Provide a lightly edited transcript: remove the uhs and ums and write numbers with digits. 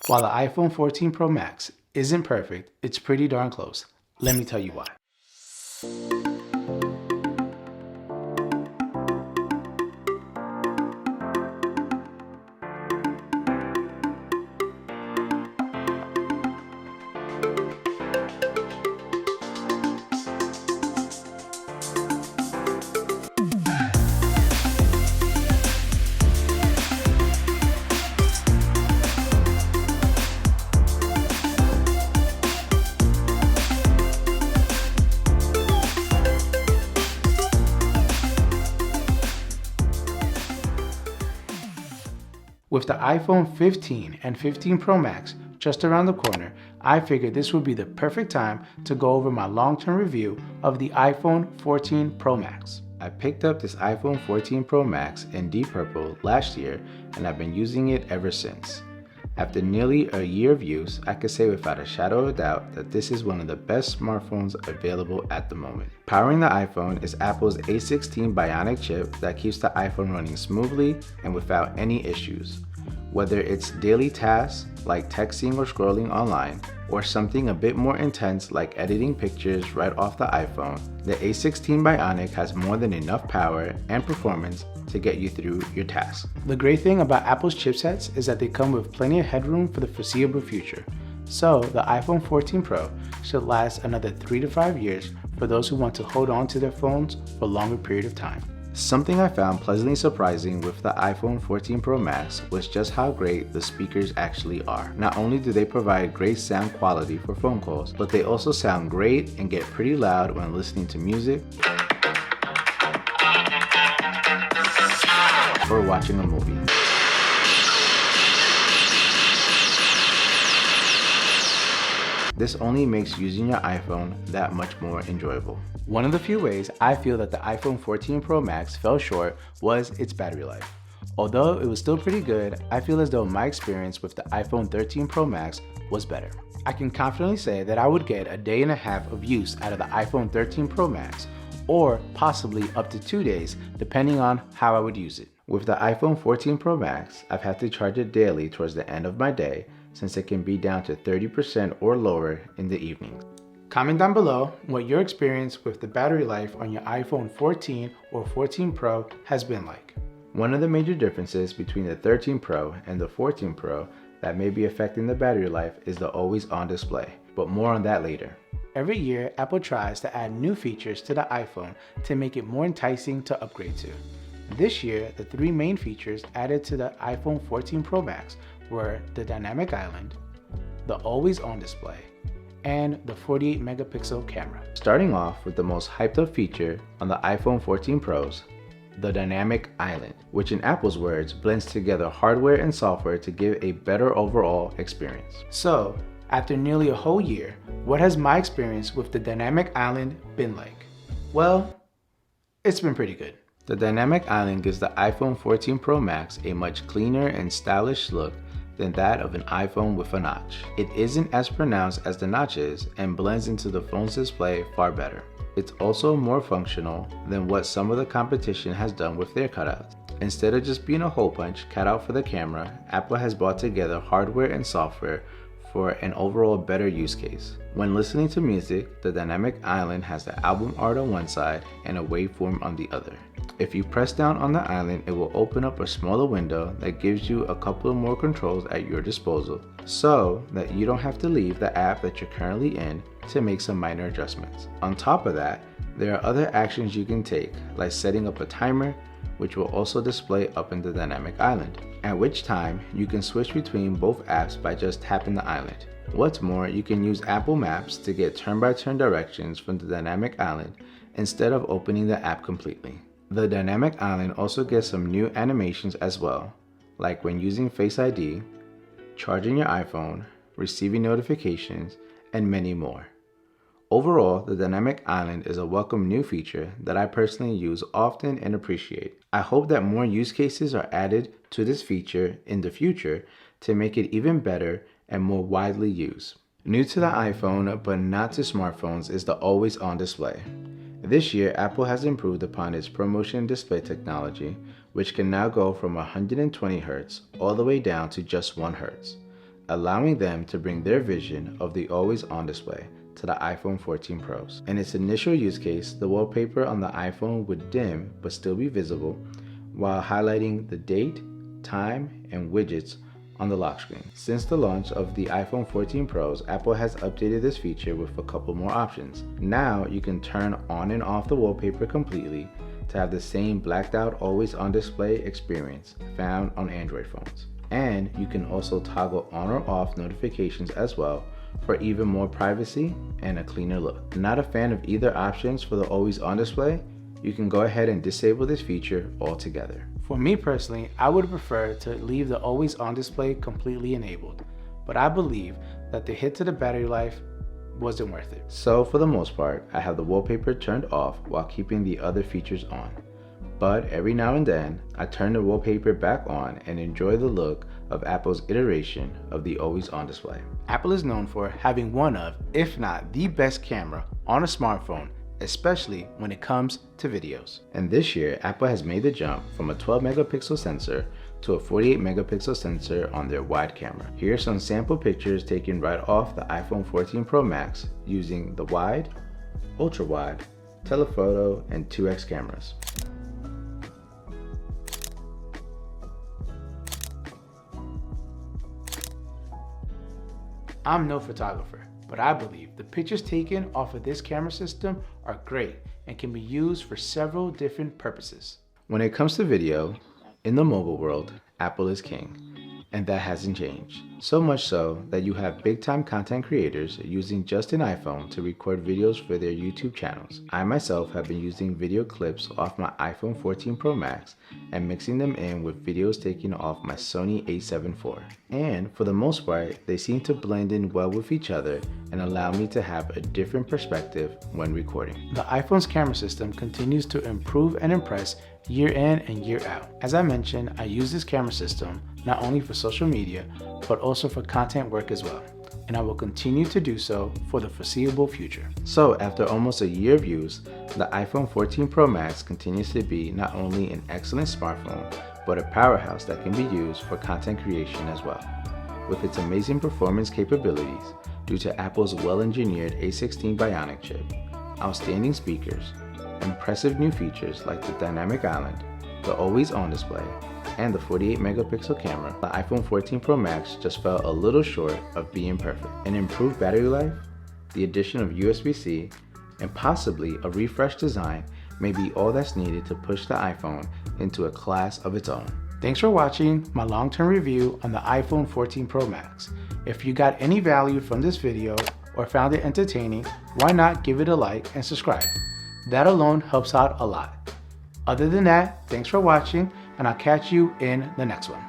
While the iPhone 14 Pro Max isn't perfect, it's pretty darn close. Let me tell you why. With the iPhone 15 and 15 Pro Max just around the corner, I figured this would be the perfect time to go over my long-term review of the iPhone 14 Pro Max. I picked up this iPhone 14 Pro Max in deep purple last year, and I've been using it ever since. After nearly a year of use, I could say without a shadow of a doubt that this is one of the best smartphones available at the moment. Powering the iPhone is Apple's A16 Bionic chip that keeps the iPhone running smoothly and without any issues. Whether it's daily tasks like texting or scrolling online, or something a bit more intense like editing pictures right off the iPhone, the A16 Bionic has more than enough power and performance to get you through your tasks. The great thing about Apple's chipsets is that they come with plenty of headroom for the foreseeable future. So the iPhone 14 Pro should last another 3 to 5 years for those who want to hold on to their phones for a longer period of time. Something I found pleasantly surprising with the iPhone 14 Pro Max was just how great the speakers actually are. Not only do they provide great sound quality for phone calls, but they also sound great and get pretty loud when listening to music or watching a movie. This only makes using your iPhone that much more enjoyable. One of the few ways I feel that the iPhone 14 Pro Max fell short was its battery life. Although it was still pretty good, I feel as though my experience with the iPhone 13 Pro Max was better. I can confidently say that I would get a day and a half of use out of the iPhone 13 Pro Max, or possibly up to 2 days, depending on how I would use it. With the iPhone 14 Pro Max, I've had to charge it daily towards the end of my day, since it can be down to 30% or lower in the evenings. Comment down below what your experience with the battery life on your iPhone 14 or 14 Pro has been like. One of the major differences between the 13 Pro and the 14 Pro that may be affecting the battery life is the always-on display, but more on that later. Every year, Apple tries to add new features to the iPhone to make it more enticing to upgrade to. This year, the 3 main features added to the iPhone 14 Pro Max were the Dynamic Island, the Always-On display, and the 48 megapixel camera. Starting off with the most hyped up feature on the iPhone 14 Pros, the Dynamic Island, which in Apple's words blends together hardware and software to give a better overall experience. So, after nearly a whole year, what has my experience with the Dynamic Island been like? Well, it's been pretty good. The Dynamic Island gives the iPhone 14 Pro Max a much cleaner and stylish look than that of an iPhone with a notch. It isn't as pronounced as the notch is and blends into the phone's display far better. It's also more functional than what some of the competition has done with their cutouts. Instead of just being a hole punch cut out for the camera, Apple has brought together hardware and software for an overall better use case. When listening to music, the Dynamic Island has the album art on one side and a waveform on the other. If you press down on the island, it will open up a smaller window that gives you a couple of more controls at your disposal, so that you don't have to leave the app that you're currently in to make some minor adjustments. On top of that, there are other actions you can take, like setting up a timer, which will also display up in the Dynamic Island, at which time you can switch between both apps by just tapping the island. What's more, you can use Apple Maps to get turn-by-turn directions from the Dynamic Island instead of opening the app completely. The Dynamic Island also gets some new animations as well, like when using Face ID, charging your iPhone, receiving notifications, and many more. Overall, the Dynamic Island is a welcome new feature that I personally use often and appreciate. I hope that more use cases are added to this feature in the future to make it even better and more widely used. New to the iPhone, but not to smartphones, is the always-on display. This year, Apple has improved upon its ProMotion display technology, which can now go from 120 Hz all the way down to just 1 Hz. allowing them to bring their vision of the always-on display to the iPhone 14 Pros. In its initial use case, the wallpaper on the iPhone would dim but still be visible while highlighting the date, time, and widgets on the lock screen. Since the launch of the iPhone 14 Pros, Apple has updated this feature with a couple more options. Now you can turn on and off the wallpaper completely to have the same blacked out always on display experience found on Android phones. And you can also toggle on or off notifications as well for even more privacy and a cleaner look. Not a fan of either options for the always on display? You can go ahead and disable this feature altogether. For me personally, I would prefer to leave the always on display completely enabled, but I believe that the hit to the battery life wasn't worth it. So for the most part, I have the wallpaper turned off while keeping the other features on. But every now and then, I turn the wallpaper back on and enjoy the look of Apple's iteration of the always on display. Apple is known for having one of, if not the best camera on a smartphone, especially when it comes to videos. And this year, Apple has made the jump from a 12 megapixel sensor to a 48 megapixel sensor on their wide camera. Here are some sample pictures taken right off the iPhone 14 Pro Max using the wide, ultra wide, telephoto, and 2x cameras. I'm no photographer, but I believe the pictures taken off of this camera system are great and can be used for several different purposes. When it comes to video, in the mobile world, Apple is king, and that hasn't changed. So much so that you have big-time content creators using just an iPhone to record videos for their YouTube channels. I myself have been using video clips off my iPhone 14 Pro Max and mixing them in with videos taken off my Sony a7 IV. And for the most part, they seem to blend in well with each other and allow me to have a different perspective when recording. The iPhone's camera system continues to improve and impress year in and year out. As I mentioned, I use this camera system not only for social media, but also for content work as well. And I will continue to do so for the foreseeable future. So after almost a year of use, the iPhone 14 Pro Max continues to be not only an excellent smartphone, but a powerhouse that can be used for content creation as well. With its amazing performance capabilities due to Apple's well-engineered A16 Bionic chip, outstanding speakers, impressive new features like the dynamic island, the always-on display, and the 48 megapixel camera, the iPhone 14 Pro Max just fell a little short of being perfect. An improved battery life, the addition of USB-C, and possibly a refreshed design may be all that's needed to push the iPhone into a class of its own. Thanks for watching my long-term review on the iPhone 14 Pro Max. If you got any value from this video or found it entertaining, why not give it a like and subscribe? That alone helps out a lot. Other than that, thanks for watching, and I'll catch you in the next one.